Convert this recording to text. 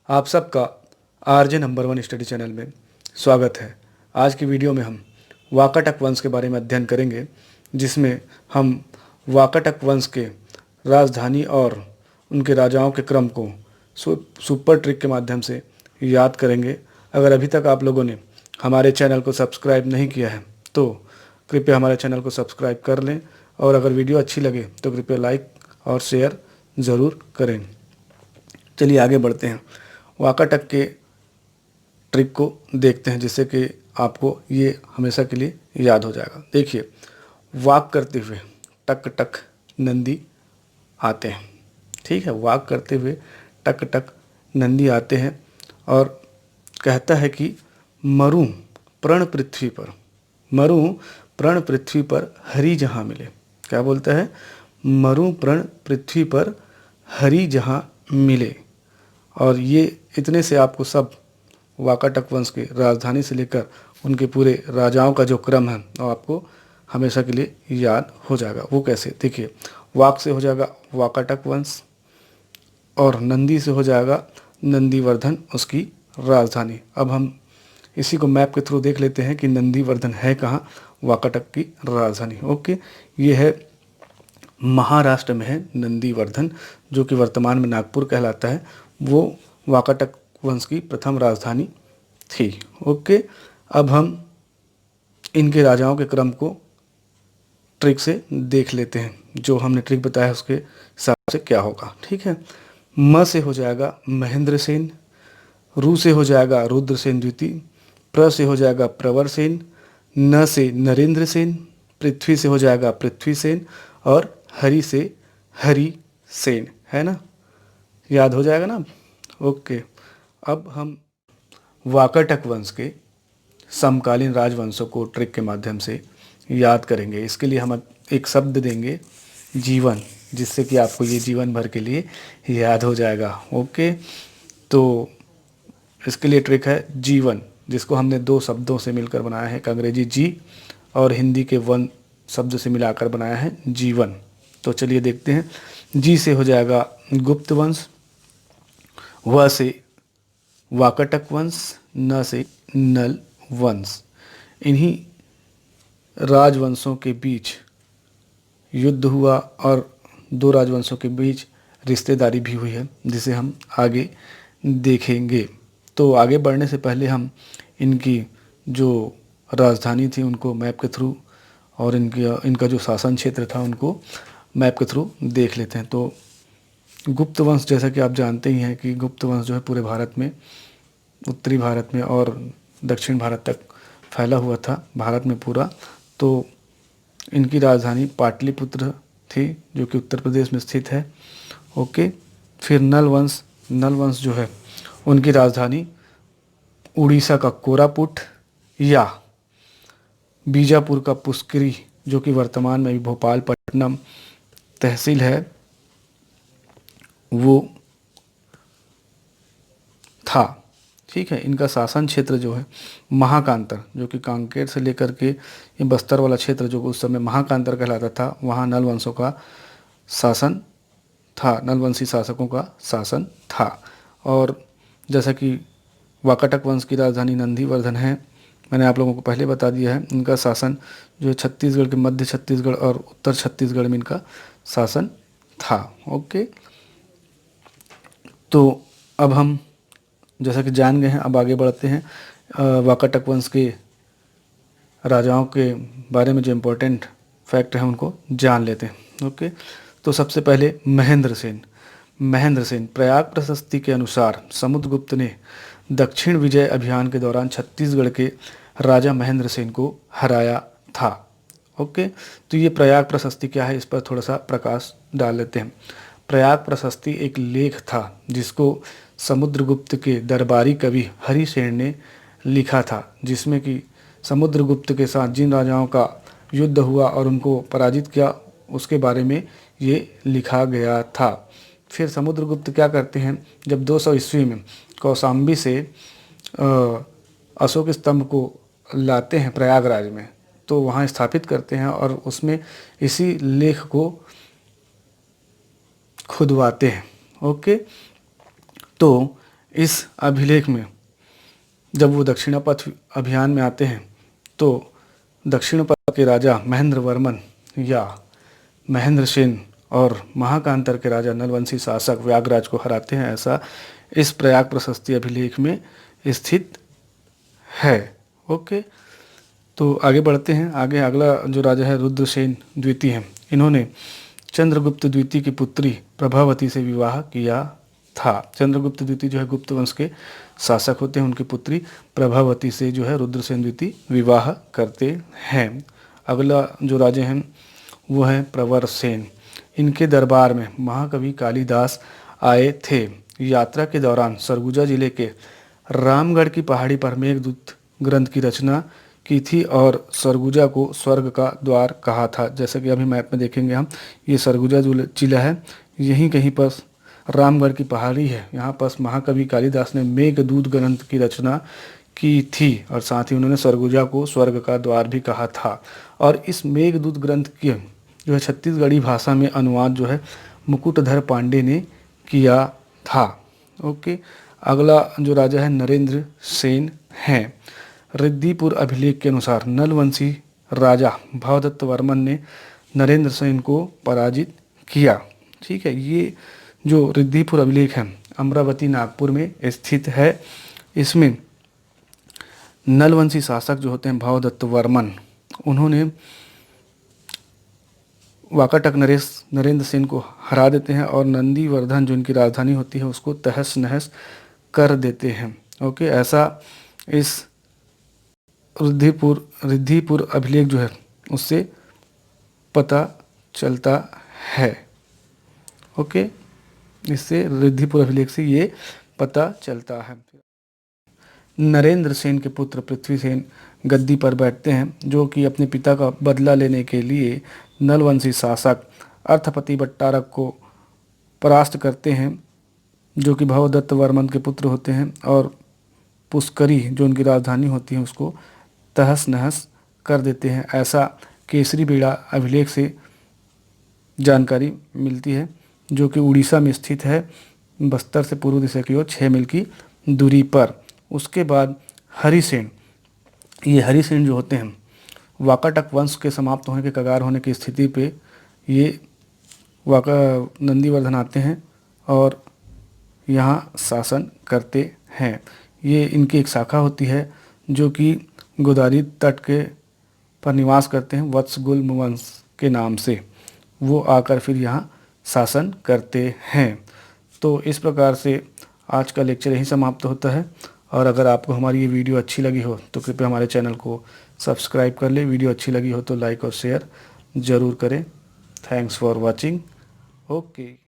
आप सबका RJ number 1 study channel में स्वागत है। आज की वीडियो में हम वाकाटक वंश के बारे में अध्ययन करेंगे, जिसमें हम वाकाटक वंश के राजधानी और उनके राजाओं के क्रम को सुपर ट्रिक के माध्यम से याद करेंगे। अगर अभी तक आप लोगों ने हमारे चैनल को सब्सक्राइब नहीं किया है तो कृपया हमारे चैनल को सब्सक्राइब कर लें, और अगर वीडियो अच्छी लगे तो कृपया लाइक और शेयर ज़रूर करें। चलिए आगे बढ़ते हैं, वाकाटक के ट्रिक को देखते हैं, जिससे कि आपको ये हमेशा के लिए याद हो जाएगा। देखिए, वाक करते हुए टक टक नंदी आते हैं। ठीक है, वाक करते हुए टक टक नंदी आते हैं और कहता है कि मरूं प्रण पृथ्वी पर, मरूं प्रण पृथ्वी पर हरि जहाँ मिले। क्या बोलता है? मरूं प्रण पृथ्वी पर हरि जहाँ मिले। और ये इतने से आपको सब वाकाटक वंश के राजधानी से लेकर उनके पूरे राजाओं का जो क्रम है वो आपको हमेशा के लिए याद हो जाएगा। वो कैसे? देखिए, वाक से हो जाएगा वाकाटक वंश, और नंदी से हो जाएगा नंदीवर्धन उसकी राजधानी। अब हम इसी को मैप के थ्रू देख लेते हैं कि नंदीवर्धन है कहाँ, वाकाटक की राजधानी। ओके, ये है महाराष्ट्र में है नंदीवर्धन, जो कि वर्तमान में नागपुर कहलाता है। वो वाकाटक वंश की प्रथम राजधानी थी। ओके, अब हम इनके राजाओं के क्रम को ट्रिक से देख लेते हैं। जो हमने ट्रिक बताया उसके हिसाब से क्या होगा। ठीक है, म से हो जाएगा महेंद्र सेन, रू से हो जाएगा रुद्रसेन द्वितीय, प्र से हो जाएगा प्रवर सेन, न से नरेंद्र सेन, पृथ्वी से हो जाएगा पृथ्वी सेन, और हरि से हरि सेन। है ना, याद हो जाएगा ना। ओके, अब हम वाकाटक वंश के समकालीन राजवंशों को ट्रिक के माध्यम से याद करेंगे। इसके लिए हम एक शब्द देंगे जीवन, जिससे कि आपको ये जीवन भर के लिए याद हो जाएगा। ओके, तो इसके लिए ट्रिक है जीवन, जिसको हमने दो शब्दों से मिलकर बनाया है, एक अंग्रेजी जी और हिंदी के वन शब्द से मिलाकर बनाया है जीवन। तो चलिए देखते हैं। जी से हो जाएगा गुप्त वंश, व से वाकाटक वंश, न से नल वंश। इन्हीं राजवंशों के बीच युद्ध हुआ और दो राजवंशों के बीच रिश्तेदारी भी हुई है, जिसे हम आगे देखेंगे। तो आगे बढ़ने से पहले हम इनकी जो राजधानी थी उनको मैप के थ्रू, और इनका जो शासन क्षेत्र था उनको मैप के थ्रू देख लेते हैं। तो गुप्त वंश, जैसा कि आप जानते ही हैं कि गुप्त वंश जो है पूरे भारत में, उत्तरी भारत में और दक्षिण भारत तक फैला हुआ था, भारत में पूरा। तो इनकी राजधानी पाटलिपुत्र थी, जो कि उत्तर प्रदेश में स्थित है। ओके, फिर नल वंश जो है उनकी राजधानी उड़ीसा का कोरापुट या बीजापुर का पुष्करी, जो कि वर्तमान में भोपालपट्टनम तहसील है, वो था। ठीक है, इनका शासन क्षेत्र जो है महाकांतर, जो कि कांकेर से लेकर के ये बस्तर वाला क्षेत्र जो उस समय महाकांतर कहलाता था, वहाँ नल वंशों का शासन था, नलवंशी शासकों का शासन था। और जैसा कि वाकाटक वंश की राजधानी नंदीवर्धन है, मैंने आप लोगों को पहले बता दिया है। इनका शासन जो छत्तीसगढ़ के मध्य छत्तीसगढ़ और उत्तर छत्तीसगढ़ में इनका शासन था। ओके, तो अब हम जैसा कि जान गए हैं, अब आगे बढ़ते हैं। वाकाटक वंश के राजाओं के बारे में जो इम्पोर्टेंट फैक्ट है उनको जान लेते हैं। ओके, तो सबसे पहले महेंद्र सेन प्रयाग प्रशस्ति के अनुसार समुद्रगुप्त ने दक्षिण विजय अभियान के दौरान छत्तीसगढ़ के राजा महेंद्र सेन को हराया था। ओके, तो ये प्रयाग प्रशस्ति क्या है, इस पर थोड़ा सा प्रकाश डाल लेते हैं। प्रयाग प्रशस्ति एक लेख था जिसको समुद्रगुप्त के दरबारी कवि हरिसेन ने लिखा था, जिसमें कि समुद्रगुप्त के साथ जिन राजाओं का युद्ध हुआ और उनको पराजित किया उसके बारे में ये लिखा गया था। फिर समुद्रगुप्त क्या करते हैं, जब 200 ईस्वी में कौशाम्बी से अशोक स्तंभ को लाते हैं प्रयागराज में, तो वहाँ स्थापित करते हैं और उसमें इसी लेख को खुदवाते हैं। ओके, तो इस अभिलेख में जब वो दक्षिणापथ अभियान में आते हैं तो दक्षिण पथ के राजा महेंद्र वर्मन या महेंद्र सेन और महाकांतर के राजा नलवंशी शासक व्यागराज को हराते हैं, ऐसा इस प्रयाग प्रशस्ति अभिलेख में स्थित है। ओके, तो आगे बढ़ते हैं। आगे अगला जो राजा है रुद्रसेन द्वितीय हैं। इन्होंने चंद्रगुप्त द्वितीय की पुत्री प्रभावती से विवाह किया था। चंद्रगुप्त द्वितीय जो है गुप्त वंश के शासक होते हैं, उनकी पुत्री प्रभावती से जो है रुद्रसेन द्वितीय विवाह करते हैं। अगला जो राजा हैं वो है प्रवर सेन। इनके दरबार में महाकवि कालिदास आए थे। यात्रा के दौरान सरगुजा जिले के रामगढ़ की पहाड़ी पर मेघदूत ग्रंथ की रचना की थी और सरगुजा को स्वर्ग का द्वार कहा था। जैसे कि अभी मैप में देखेंगे हम, ये सरगुजा जो जिला है, यहीं कहीं पर रामगढ़ की पहाड़ी है, यहाँ पर महाकवि कालिदास ने मेघदूत ग्रंथ की रचना की थी और साथ ही उन्होंने सरगुजा को स्वर्ग का द्वार भी कहा था। और इस मेघदूत ग्रंथ की जो है छत्तीसगढ़ी भाषा में अनुवाद जो है मुकुटधर पांडे ने किया था। ओके, अगला जो राजा है नरेंद्र सेन हैं। रिद्धिपुर अभिलेख के अनुसार नलवंशी राजा भवदत्त वर्मन ने नरेंद्र सेन को पराजित किया। ठीक है, ये जो रिद्धिपुर अभिलेख है अमरावती नागपुर में स्थित है। इसमें नलवंशी शासक जो होते हैं भवदत्त वर्मन, उन्होंने वाकाटक नरेंद्र सेन को हरा देते हैं और नंदीवर्धन जो इनकी राजधानी होती है उसको तहस नहस कर देते हैं। ओके, ऐसा इस रिद्धिपुर अभिलेख जो है उससे पता चलता है। ओके, इससे रिद्धिपुर अभिलेख से ये पता चलता है। नरेंद्र सेन के पुत्र पृथ्वीसेन गद्दी पर बैठते हैं, जो कि अपने पिता का बदला लेने के लिए नलवंशी शासक अर्थपति बट्टारक को परास्त करते हैं, जो कि भवदत्त वर्मन के पुत्र होते हैं, और पुष्करी जो उनकी राजधानी होती है उसको तहस नहस कर देते हैं। ऐसा केसरी बेड़ा अभिलेख से जानकारी मिलती है, जो कि उड़ीसा में स्थित है, बस्तर से पूर्व दिशा की ओर 6 मील की दूरी पर। उसके बाद हरिसेन, ये हरिसेन जो होते हैं वाकाटक वंश के समाप्त होने के कगार होने की स्थिति पे ये नंदीवर्धन आते हैं और यहाँ शासन करते हैं। ये इनकी एक शाखा होती है जो कि गोदावरी तट के पर निवास करते हैं वत्सगुल्म वंश के नाम से। वो आकर फिर यहाँ शासन करते हैं। तो इस प्रकार से आज का लेक्चर यहीं समाप्त होता है। और अगर आपको हमारी ये वीडियो अच्छी लगी हो तो कृपया हमारे चैनल को सब्सक्राइब कर ले। वीडियो अच्छी लगी हो तो लाइक और शेयर ज़रूर करें। Thanks for watching. ओके।